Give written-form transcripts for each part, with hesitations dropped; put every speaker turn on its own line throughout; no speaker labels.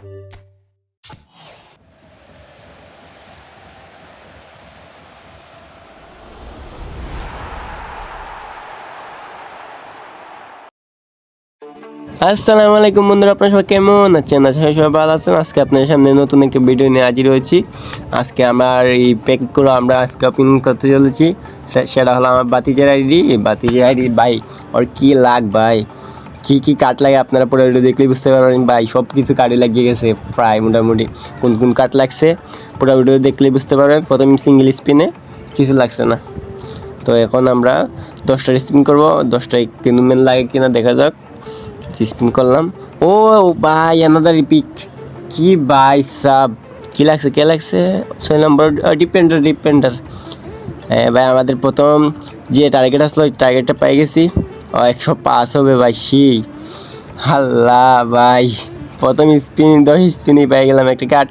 আসসালামু আলাইকুম বন্ধুরা, আপনারা সবাই কেমন আছেন? আশা করি সবাই ভালো আছেন। আজকে আপনাদের সামনে নতুন একটা ভিডিও নিয়ে হাজির হয়েছি। আজকে আমার এই প্যাকগুলো আমরা আজকে ওপেনিং করতে চলেছি। সেটা হলো আমার বাতিজের আইডি। ভাই ওর কী লাগ ভাই, কী কাট লাগে আপনারা পরে ভিডিও দেখলেই বুঝতে পারবেন ভাই। সব কিছু কাটে লাগিয়ে গেছে প্রায় মোটামুটি। কোন কাট লাগছে পুরো ভিডিও দেখলেই বুঝতে পারবেন। প্রথম সিঙ্গেল স্পিনে কিছু লাগছে না। তো এখন আমরা 10টা স্পিন করবো, 10টায় কিন্তু মেন লাগে কিনা দেখা যাক। স্পিন করলাম, ও ভাই অ্যানাদার পিক। কি ভাই সাব, কি লাগছে 6 নম্বর ডিপেন্ডার। হ্যাঁ ভাই, আমাদের প্রথম যে টার্গেট আসলো ওই টার্গেটটা পেয়ে গেছি। 105 হবে ভাই, হাল্লা ভাই। প্রথম স্পিন 10 স্পিনই পেয়ে গেলাম একটা কাট।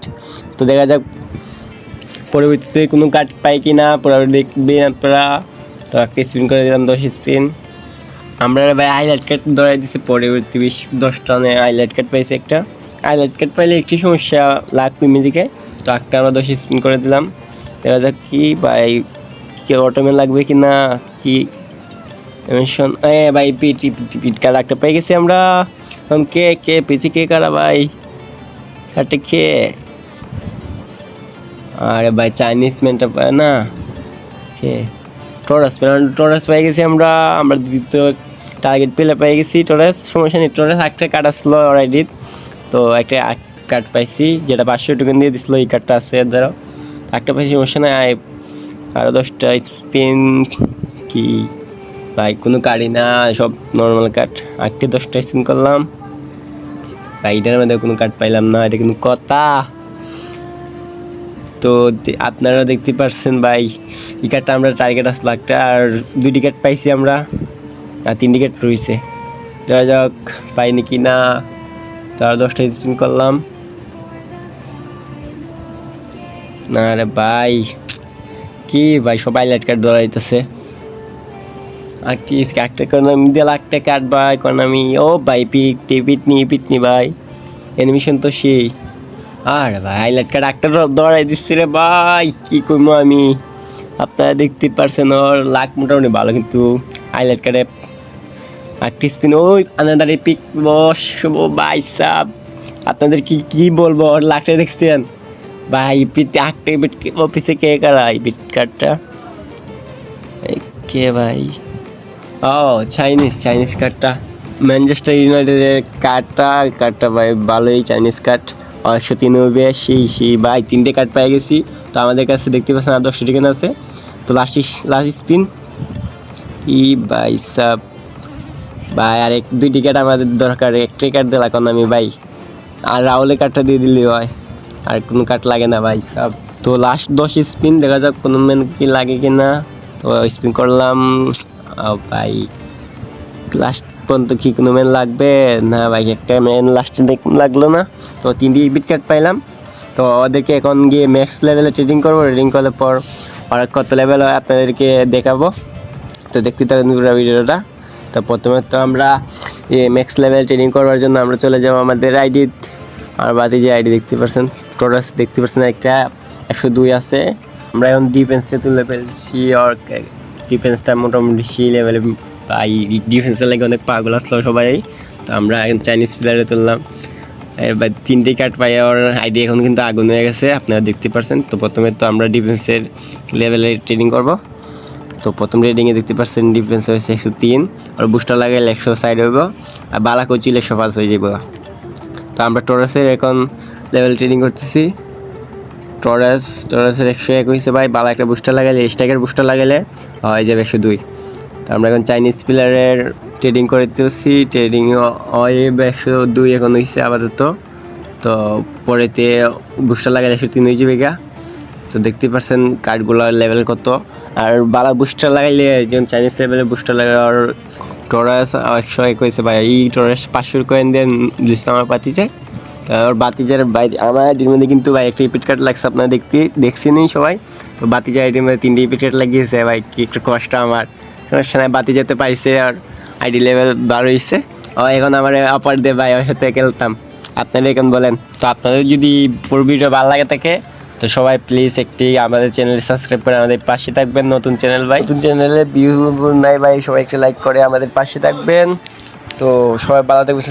তো দেখা যাক পরবর্তীতে কোনো কাট পাই কি না, পরে দেখবেন আপনারা। তো একটা স্পিন করে দিলাম 10 স্পিন। আমরা ভাই হাইলাইট কাট ধরাই দিচ্ছে পরবর্তী 10 টানে হাইলাইট কাট পাইছে একটা। হাইলাইট কাট পাইলে একটি সমস্যা লাগবে মিউজিকে। তো একটা আমরা 10 স্পিন করে দিলাম। দেখা যাক কি ভাই, কি অটোমেন লাগবে কি না, কি এমিশন। ভাই পিট কার্ড একটা পেয়ে গেছি আমরা। এখন কে পিছি কে কারা ভাই, কাটে কে? আরে ভাই চাইনিজ ম্যানটা পায় না, কে? টরাস পেয়ে গেছি আমরা দ্বিতীয় টার্গেট পেয়ে গেছি। টরাস সমস্যা নেই, টরাস একটা কার্ড আসলো অলরেডি। তো একটা কার্ড পাইছি যেটা 500 টোকেন দিয়ে দিছিল। এই কার্ডটা আছে ধরো, একটা পাইছি, সমস্যা নাই। আরও 10টা স্পিন কি ভাই, কোনো কার্ডই না, সব নর্মাল কার্ড। একটা 10টা স্পিন করলাম ভাই, এটার মধ্যে কোনো কার্ড পাইলাম না, এটা কিন্তু কথা। তো আপনারা দেখতে পাচ্ছেন ভাই, এই কার্ডটা আমরা টার্গেট আসলো একটা, আর 2টি কার্ড পাইছি আমরা, আর 3টি কার্ড রয়েছে। দেখা যাক পাইনি কি না। তো আর 10টা স্পিন করলাম না রে ভাই, কি ভাই সব হাইলাইট কার্ড ধরা যাইতেছে। আর কি একটা কর্নামি দিয়ে একটা কার্ড ভাই, কর্নামি। ও ভাই পিটনি ভাই, অ্যানিমেশন তো সেই। আর ভাই হাইলাইট কার্ড একটা ধরাই দিচ্ছি রে ভাই, কি করবো আমি। আপনারা দেখতে পারছেন ওর লাক মোটামুটি ভালো, কিন্তু হাইলাইট কার্ডে একটা স্পিন। ওই আনাদার পিক বস ভাই সাব, আপনাদের কি বলবো, ওর লাকটা দেখছেন ভাই। অফিসে কে কারা এই পিট কার্ডটা, কে ভাই? ও চাইনিজ কার্ডটা, ম্যানচেস্টার ইউনাইটেডের কার্ডটা ভাই ভালোই, চাইনিজ কার্ড। 103 হবে, সেই ভাই 3টে কার্ড পেয়ে গেছি। তো আমাদের কাছে দেখতে পাচ্ছেন আর 10টা টিকেন আছে। তো লাস্ট স্পিন ই ভাই সাব ভাই, আর 2 টিকেট আমাদের দরকার। একটা কার্ড দিলাম এখন আমি ভাই, আর রাহুলের কার্ডটা দিয়ে দিলেই হয়, আর কোনো কার্ড লাগে না ভাই সাব। তো লাস্ট 10 স্পিন, দেখা যাক কোনো ম্যান কি লাগে কি না। তো স্পিন করলাম ভাই, লাস্ট পর্যন্ত কি কোনো ম্যান লাগবে না ভাই, একটা ম্যান লাস্টে লাগলো না। তো 3টি বিট কার্ড পাইলাম। তো ওদেরকে এখন গিয়ে ম্যাক্স লেভেলে ট্রেডিং করবো। ট্রেডিং করার পর ওরা কত লেভেল হয় আপনাদেরকে দেখাবো। তো দেখতে থাকুন পুরো ভিডিওটা। তো প্রথমে তো আমরা ম্যাক্স লেভেল ট্রেনিং করবার জন্য আমরা চলে যাবো আমাদের আইডি। আর বাদে যে আইডি দেখতে পাচ্ছেন, টোটাস দেখতে পাচ্ছেন একটা 102 আছে। আমরা এখন ডিফেন্সে তুলে ফেলছি, আর ডিফেন্সটা মোটামুটি সেই লেভেলে পাই। ডিফেন্সের লাগে অনেক পাগল আসলো সবাই। তো আমরা এখন চাইনিজ প্লেয়ারে তুললাম, এবার 3টে কার্ড পাই। আর আইডি এখন কিন্তু আগুন হয়ে গেছে, আপনারা দেখতে পাচ্ছেন। তো প্রথমে তো আমরা ডিফেন্সের লেভেলে ট্রেনিং করবো। তো প্রথম রেডিংয়ে দেখতে পাচ্ছেন ডিফেন্স হয়েছে 103, আর বুস্টার লাগাইলে 160 হইব, আর বালা কচিলে 105 হয়ে যাব। তো আমরা টরাসের এখন লেভেল ট্রেনিং করতেছি। টরাসের 101 হয়েছে ভাই, বালা একটা বুস্টার লাগাইলে, স্ট্যাকের বুস্টার লাগাইলে হয়ে যাবে 102। তো আমরা এখন চাইনিজ প্লেয়ারের ট্রেডিং করতেছি। ট্রেডিং হয় 102 এখন হয়েছে আপাতত। তো পরেতে বুস্টার লাগাইলে 103 হয়ে যাবে গা। তো দেখতে পাচ্ছেন কার্ডগুলোর লেভেল কত। আর বালা বুস্টার লাগাইলে যেমন চাইনিজ লেভেলে বুস্টার লাগাই, আর টরাস 101 হয়েছে ভাই। এই টরাস 500 কয়েন দিয়ে লিস্ট আমার বাতি যায়। আর বাতিজার বাইরে আমার আইডির মধ্যে কিন্তু ভাই একটা রিপিট কার্ড লাগছে, আপনারা দেখছেনই সবাই। তো বাতিজার আইডির মধ্যে 3টে রিপিট কার্ড লাগিয়েছে ভাই, কি একটা কষ্ট আমার। সমস্যা নাই, বাতি যেতে পাইছে, আর আইডি লেভেল 12 হয়েছে। এখন আমার অপার দে ভাই, ওর সাথে খেলতাম। আপনারা এখন বলেন। তো আপনাদের যদি পুরো ভিডিও ভালো লাগে থাকে তো সবাই প্লিজ একটি আমাদের চ্যানেল সাবস্ক্রাইব করে আমাদের পাশে থাকবেন। নতুন চ্যানেল ভাই, নতুন চ্যানেলে ভিউ নাই ভাই, সবাই একটু লাইক করে আমাদের পাশে থাকবেন। তো সবাই ভালো থাকবেন।